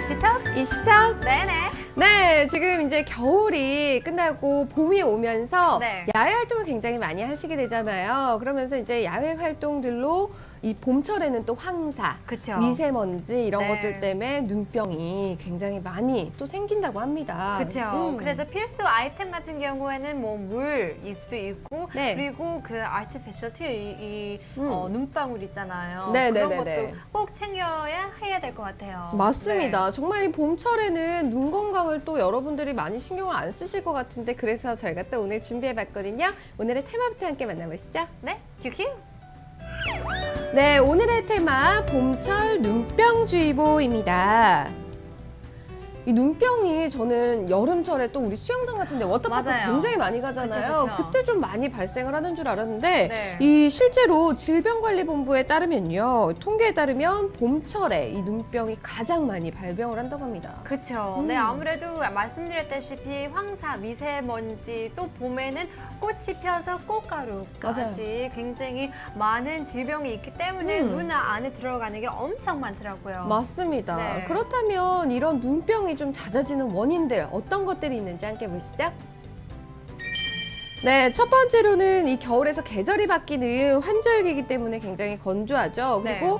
이시턱? 이시턱? 네네. 네, 지금 이제 겨울이 끝나고 봄이 오면서 네. 야외 활동을 굉장히 많이 하시게 되잖아요. 그러면서 이제 야외 활동들로 이 봄철에는 또 황사, 그쵸. 미세먼지 이런 네. 것들 때문에 눈병이 굉장히 많이 또 생긴다고 합니다. 그렇죠. 그래서 필수 아이템 같은 경우에는 뭐 물일 수도 있고 네. 그리고 그 아티피셜 티 음. 눈방울 있잖아요. 네, 그런 네, 네, 것도 네. 꼭 챙겨야 해야 될 것 같아요. 맞습니다. 정말 이 봄철에는 눈 건강을 또 여러분들이 많이 신경을 안 쓰실 것 같은데 그래서 저희가 또 오늘 준비해봤거든요. 오늘의 테마부터 함께 만나보시죠. 네, 큐큐. 네, 오늘의 테마 봄철 눈병주의보입니다. 이 눈병이 저는 여름철에 또 우리 수영장 같은 데 워터파크 맞아요. 굉장히 많이 가잖아요. 그쵸, 그쵸. 그때 좀 많이 발생을 하는 줄 알았는데 네. 이 실제로 질병관리본부에 따르면요. 통계에 따르면 봄철에 이 눈병이 가장 많이 발병을 한다고 합니다. 그렇죠. 네, 아무래도 말씀드렸다시피 황사, 미세먼지, 또 봄에는 꽃이 펴서 꽃가루까지 굉장히 많은 질병이 있기 때문에 눈 안에 들어가는 게 엄청 많더라고요. 맞습니다. 네. 그렇다면 이런 눈병이 좀 잦아지는 원인들 어떤 것들이 있는지 함께 보시죠. 네, 첫 번째로는 이 겨울에서 계절이 바뀌는 환절기이기 때문에 굉장히 건조하죠. 네. 그리고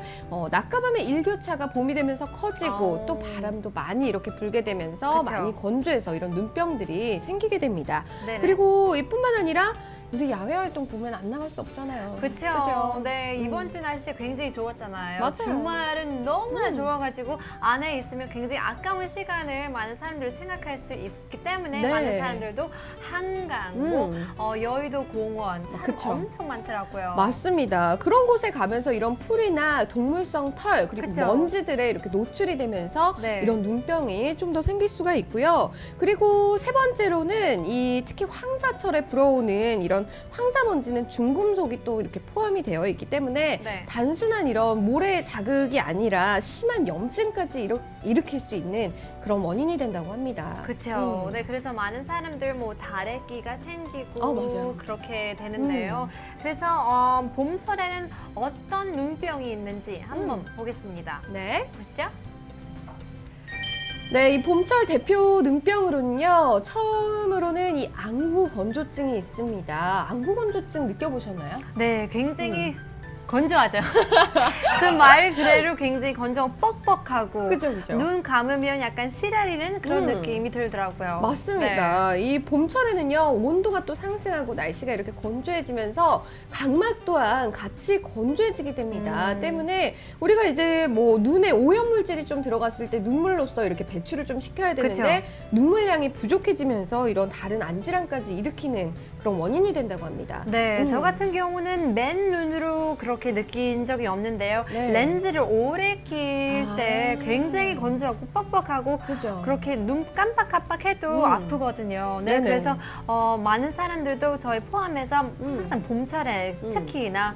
낮과밤의 일교차가 봄이 되면서 커지고 어. 또 바람도 많이 이렇게 불게 되면서 그쵸. 많이 건조해서 이런 눈병들이 생기게 됩니다. 네네. 그리고 이뿐만 아니라 우리 야외 활동 보면 안 나갈 수 없잖아요. 그렇죠. 그죠? 네, 이번 주 날씨 굉장히 좋았잖아요. 맞아요. 주말은 너무나 좋아가지고 안에 있으면 굉장히 아까운 시간을 많은 사람들이 생각할 수 있기 때문에 네. 많은 사람들도 한강, 뭐, 여의도 공원 사람 그쵸. 엄청 많더라고요. 맞습니다. 그런 곳에 가면서 이런 풀이나 동물성 털 그리고 그쵸. 먼지들에 이렇게 노출이 되면서 네. 이런 눈병이 좀 더 생길 수가 있고요. 그리고 세 번째로는 이 특히 황사철에 불어오는 이런 황사 먼지는 중금속이 또 이렇게 포함이 되어 있기 때문에 네. 단순한 이런 모래 자극이 아니라 심한 염증까지 일으킬 수 있는 그런 원인이 된다고 합니다. 그렇죠. 네, 그래서 많은 사람들 뭐 다래끼가 생기고 맞아요. 그렇게 되는데요. 그래서 봄철에는 어떤 눈병이 있는지 한번 보겠습니다. 네. 보시죠. 네, 이 봄철 대표 눈병으로는요, 처음으로는 이 안구 건조증이 있습니다. 안구 건조증 느껴보셨나요? 네, 굉장히 건조하죠. 그 말 그대로 굉장히 건조하고 뻑뻑하고 그죠, 그죠. 눈 감으면 약간 시라리는 그런 느낌이 들더라고요. 맞습니다. 네. 이 봄철에는요, 온도가 또 상승하고 날씨가 이렇게 건조해지면서 각막 또한 같이 건조해지게 됩니다. 때문에 우리가 이제 뭐 눈에 오염물질이 좀 들어갔을 때 눈물로써 이렇게 배출을 좀 시켜야 되는데 눈물량이 부족해지면서 이런 다른 안질환까지 일으키는 그런 원인이 된다고 합니다. 네, 저 같은 경우는 맨 눈으로 그렇게 느낀 적이 없는데요. 네. 렌즈를 오래 낄 때 굉장히 건조하고 뻑뻑하고 그죠. 그렇게 눈 깜빡깜빡해도 아프거든요. 네, 네네. 그래서 많은 사람들도 저희 포함해서 항상 봄철에 특히나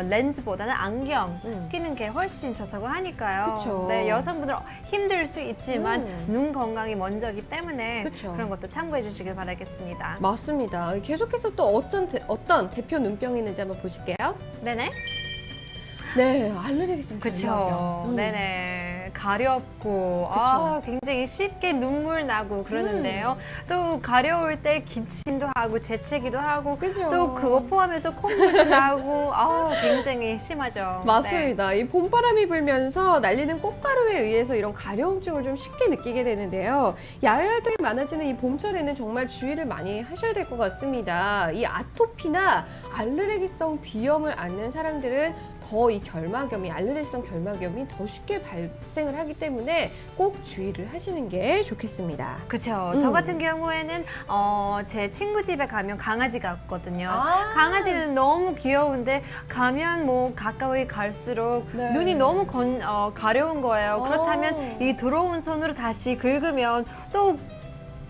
렌즈보다는 안경 끼는 게 훨씬 좋다고 하니까요. 그쵸. 네, 여성분들 힘들 수 있지만 눈 건강이 먼저기 때문에 그쵸. 그런 것도 참고해 주시길 바라겠습니다. 맞습니다. 계속해서 또 어떤 대표 눈병이 있는지 한번 보실게요. 네네. 네, 알레르기성 그쵸. 결막염. 네네. 가렵고, 굉장히 쉽게 눈물 나고 그러는데요. 또 가려울 때 기침도 하고, 재채기도 하고, 그죠. 또 그거 포함해서 콧물도 나고, 굉장히 심하죠. 맞습니다. 이 봄바람이 불면서 날리는 꽃가루에 의해서 이런 가려움증을 좀 쉽게 느끼게 되는데요. 야외 활동이 많아지는 이 봄철에는 정말 주의를 많이 하셔야 될 것 같습니다. 이 아토피나 알레르기성 비염을 앓는 사람들은 더 이 결막염이 알레르기성 결막염이 더 쉽게 발생을 하기 때문에 꼭 주의를 하시는 게 좋겠습니다. 그쵸. 저 같은 경우에는 제 친구 집에 가면 강아지가 있거든요. 아. 강아지는 너무 귀여운데 가면 뭐 가까이 갈수록 네. 눈이 너무 가려운 거예요. 그렇다면 이 더러운 손으로 다시 긁으면 또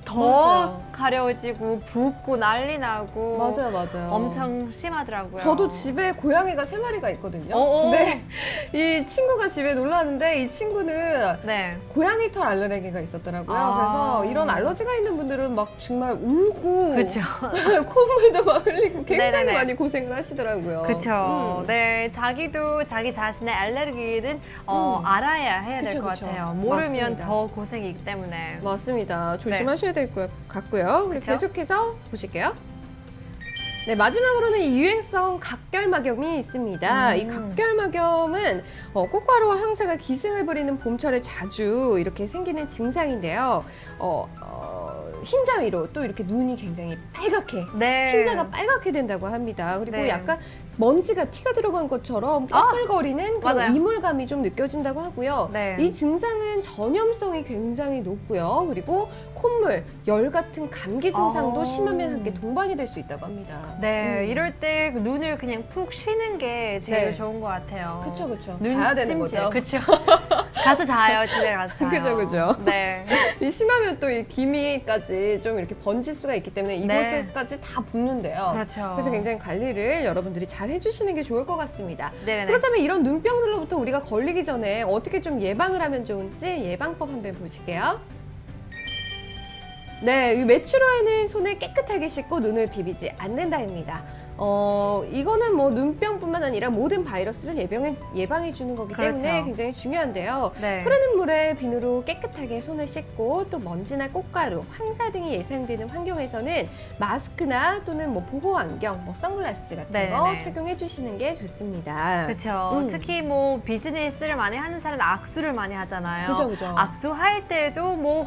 더 더 맞아요. 가려지고 붓고 난리 나고 맞아요. 엄청 심하더라고요. 저도 집에 고양이가 3마리가 있거든요. 어어. 근데 이 친구가 집에 놀러 왔는데 이 친구는 네. 고양이 털 알레르기가 있었더라고요. 아. 그래서 이런 알러지가 있는 분들은 막 정말 울고 그렇죠. 콧물도 막 흘리고 굉장히 네네네. 많이 고생을 하시더라고요. 그렇죠. 네, 자기도 자기 자신의 알레르기는 알아야 해야 될 그쵸, 것 그쵸. 같아요. 모르면 맞습니다. 더 고생이기 때문에. 맞습니다. 조심하셔야 될 것 같고요. 그리고 그쵸? 계속해서 보실게요. 네, 마지막으로는 이 유행성 각결막염이 있습니다. 이 각결막염은 꽃가루와 황사가 기승을 부리는 봄철에 자주 이렇게 생기는 증상인데요. 흰자 위로 또 이렇게 눈이 굉장히 빨갛게 네. 흰자가 빨갛게 된다고 합니다. 그리고 네. 약간 먼지가 티가 들어간 것처럼 꺼끌거리는 그런 맞아요. 이물감이 좀 느껴진다고 하고요. 네. 이 증상은 전염성이 굉장히 높고요. 그리고 콧물, 열 같은 감기 증상도 심하면 함께 동반이 될 수 있다고 합니다. 네, 이럴 때 눈을 그냥 푹 쉬는 게 제일 네. 좋은 것 같아요. 그쵸. 눈 자야 되는 찜질. 거죠. 그쵸. 가서 자요, 집에 가서 자요. 그죠. 네. 이 심하면 또 이 기미까지 좀 이렇게 번질 수가 있기 때문에 네. 이곳까지 다 붓는데요. 그렇죠. 그래서 굉장히 관리를 여러분들이 잘 해주시는 게 좋을 것 같습니다. 네네. 그렇다면 이런 눈병들로부터 우리가 걸리기 전에 어떻게 좀 예방을 하면 좋은지 예방법 한번 보실게요. 네, 이 외출후에는 손을 깨끗하게 씻고 눈을 비비지 않는다입니다. 이거는 뭐 눈병뿐만 아니라 모든 바이러스를 예방해 주는 거기 때문에 그렇죠. 굉장히 중요한데요. 네. 흐르는 물에 비누로 깨끗하게 손을 씻고 또 먼지나 꽃가루, 황사 등이 예상되는 환경에서는 마스크나 또는 뭐 보호 안경, 뭐 선글라스 같은 거 네네네. 착용해 주시는 게 좋습니다. 그렇죠. 특히 뭐 비즈니스를 많이 하는 사람은 악수를 많이 하잖아요. 그죠. 악수할 때도 뭐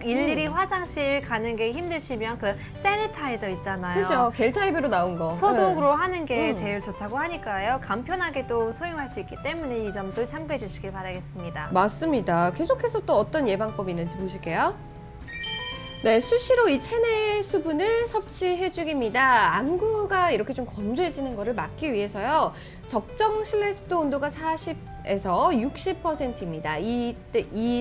일일이 화장실 가는 게 힘드시면 그 세니타이저 있잖아요. 그죠. 겔 타입으로 나온 거. 소독으로 하는 게 음. 제일 좋다고 하니까요. 간편하게 또 소용할 수 있기 때문에 이 점도 참고해 주시길 바라겠습니다. 맞습니다. 계속해서 또 어떤 예방법이 있는지 보실게요. 네, 수시로 이 체내 수분을 섭취해 주기입니다. 안구가 이렇게 좀 건조해지는 것을 막기 위해서요. 적정 실내 습도 온도가 40에서 60%입니다. 이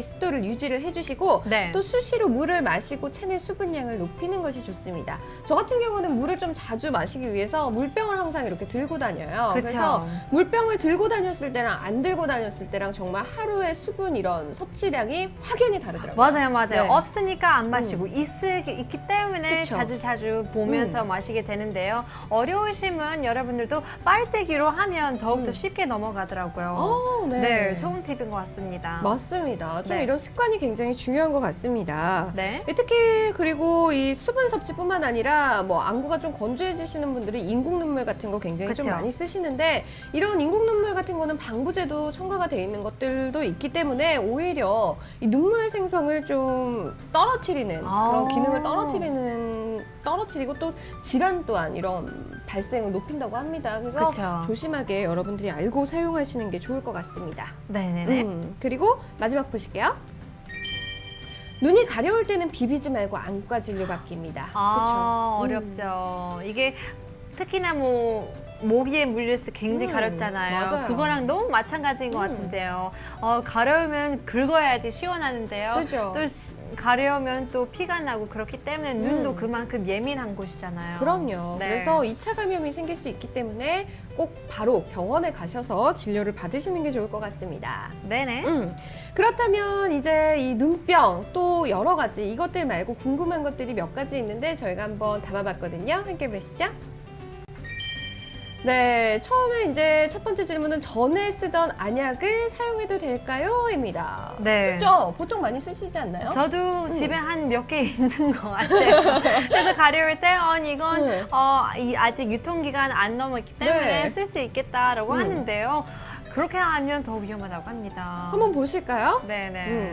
습도를 유지를 해주시고 네. 또 수시로 물을 마시고 체내 수분량을 높이는 것이 좋습니다. 저 같은 경우는 물을 좀 자주 마시기 위해서 물병을 항상 이렇게 들고 다녀요. 그래서 그렇죠. 물병을 들고 다녔을 때랑 안 들고 다녔을 때랑 정말 하루의 수분 이런 섭취량이 확연히 다르더라고요. 맞아요. 네. 없으니까 안 마시고 있기 때문에 그쵸. 자주 보면서 마시게 되는데요. 어려우시면 여러분들도 빨대기로 하면 더욱더 쉽게 넘어가더라고요. 네, 좋은 팁인 것 같습니다. 맞습니다. 좀 네. 이런 습관이 굉장히 중요한 것 같습니다. 네. 특히 그리고 이 수분 섭취뿐만 아니라 뭐 안구가 좀 건조해지시는 분들이 인공 눈물 같은 거 굉장히 좀 그쵸. 많이 쓰시는데 이런 인공 눈물 같은 거는 방부제도 첨가가 돼 있는 것들도 있기 때문에 오히려 이 눈물 생성을 좀 떨어뜨리는 그런 기능을 떨어뜨리고 또 질환 또한 이런 발생을 높인다고 합니다. 그래서 그쵸. 조심하게 여러분들이 알고 사용하시는 게 좋을 것 같습니다. 네네네. 그리고 마지막 보실게요. 눈이 가려울 때는 비비지 말고 안과 진료 받기입니다. 아, 그쵸? 어렵죠. 이게 특히나 뭐 모기에 물렸을 때 굉장히 가렵잖아요. 맞아요. 그거랑 너무 마찬가지인 것 같은데요. 가려우면 긁어야지 시원하는데요. 그죠. 또 가려우면 또 피가 나고 그렇기 때문에 눈도 그만큼 예민한 곳이잖아요. 그럼요. 네. 그래서 2차 감염이 생길 수 있기 때문에 꼭 바로 병원에 가셔서 진료를 받으시는 게 좋을 것 같습니다. 네네. 그렇다면 이제 이 눈병 또 여러 가지 이것들 말고 궁금한 것들이 몇 가지 있는데 저희가 한번 담아봤거든요. 함께 보시죠. 네, 처음에 이제 첫 번째 질문은 전에 쓰던 안약을 사용해도 될까요? 입니다. 네. 쓰죠? 보통 많이 쓰시지 않나요? 저도 집에 한 몇 개 있는 것 같아요. 그래서 가려울 때, 이건 네. 아직 유통기간 안 넘었기 때문에 네. 쓸 수 있겠다라고 하는데요. 그렇게 하면 더 위험하다고 합니다. 한번 보실까요? 네네.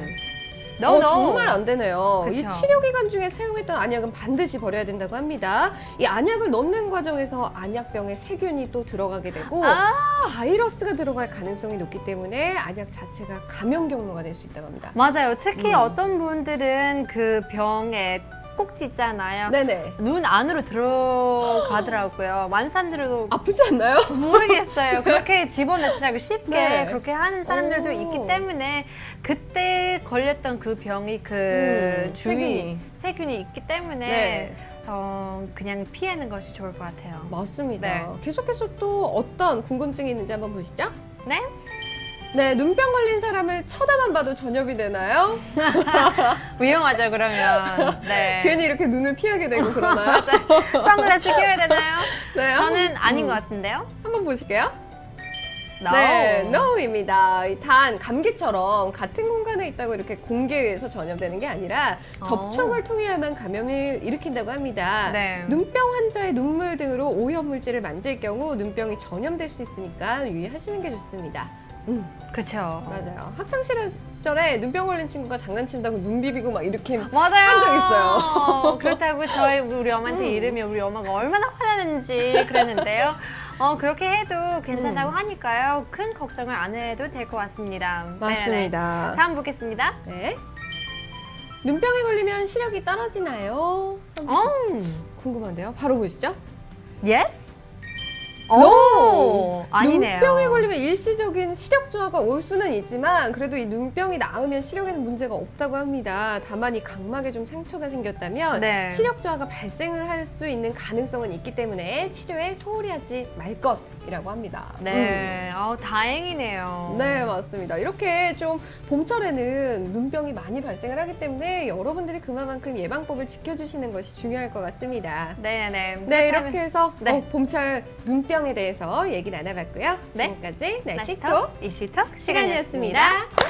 정말 안 되네요. 그쵸. 이 치료 기간 중에 사용했던 안약은 반드시 버려야 된다고 합니다. 이 안약을 넣는 과정에서 안약병에 세균이 또 들어가게 되고 바이러스가 들어갈 가능성이 높기 때문에 안약 자체가 감염 경로가 될 수 있다고 합니다. 맞아요. 특히 어떤 분들은 그 병에 꼭지 있잖아요. 네네. 눈 안으로 들어가더라고요. 많은 사람들도 아프지 않나요? 모르겠어요. 그렇게 집어넣더라고요. 쉽게 네. 그렇게 하는 사람들도 오. 있기 때문에 그때 걸렸던 그 병이 그 주위 세균이 있기 때문에 네. 그냥 피하는 것이 좋을 것 같아요. 맞습니다. 네. 계속해서 또 어떤 궁금증이 있는지 한번 보시죠. 네? 네, 눈병 걸린 사람을 쳐다만 봐도 전염이 되나요? 위험하죠, 그러면. 네. 괜히 이렇게 눈을 피하게 되고 그러나요? 선글라스 끼워야 되나요? 네, 저는 아닌 것 같은데요. 한번 보실게요. No. 네, NO입니다. 단 감기처럼 같은 공간에 있다고 이렇게 공기에서 전염되는 게 아니라 접촉을 통해야만 감염을 일으킨다고 합니다. 네. 눈병 환자의 눈물 등으로 오염물질을 만질 경우 눈병이 전염될 수 있으니까 유의하시는 게 좋습니다. 그렇죠. 맞아요. 학창 시절에 눈병 걸린 친구가 장난친다고 눈 비비고 막 이렇게 맞아요. 한 적 있어요. 그렇다고 우리 엄마한테 이르면 우리 엄마가 얼마나 화나는지 그랬는데요. 그렇게 해도 괜찮다고 하니까요. 큰 걱정을 안 해도 될 것 같습니다. 네네. 맞습니다. 다음 보겠습니다. 네. 눈병에 걸리면 시력이 떨어지나요? 궁금한데요. 바로 보시죠. Yes? No! 아니네요. 눈병에 걸리면 일시적인 시력 저하가 올 수는 있지만 그래도 이 눈병이 나으면 시력에는 문제가 없다고 합니다. 다만 이 각막에 좀 상처가 생겼다면 네. 시력 저하가 발생을 할 수 있는 가능성은 있기 때문에 치료에 소홀히 하지 말 것이라고 합니다. 네, 다행이네요. 네, 맞습니다. 이렇게 좀 봄철에는 눈병이 많이 발생을 하기 때문에 여러분들이 그만큼 예방법을 지켜주시는 것이 중요할 것 같습니다. 네네. 네, 이렇게 해서 네. 봄철 눈병에 대해서 얘기 나눠봤고요. 네. 지금까지 날씨톡 날씨톡 이슈톡 시간이었습니다. 시간이었습니다.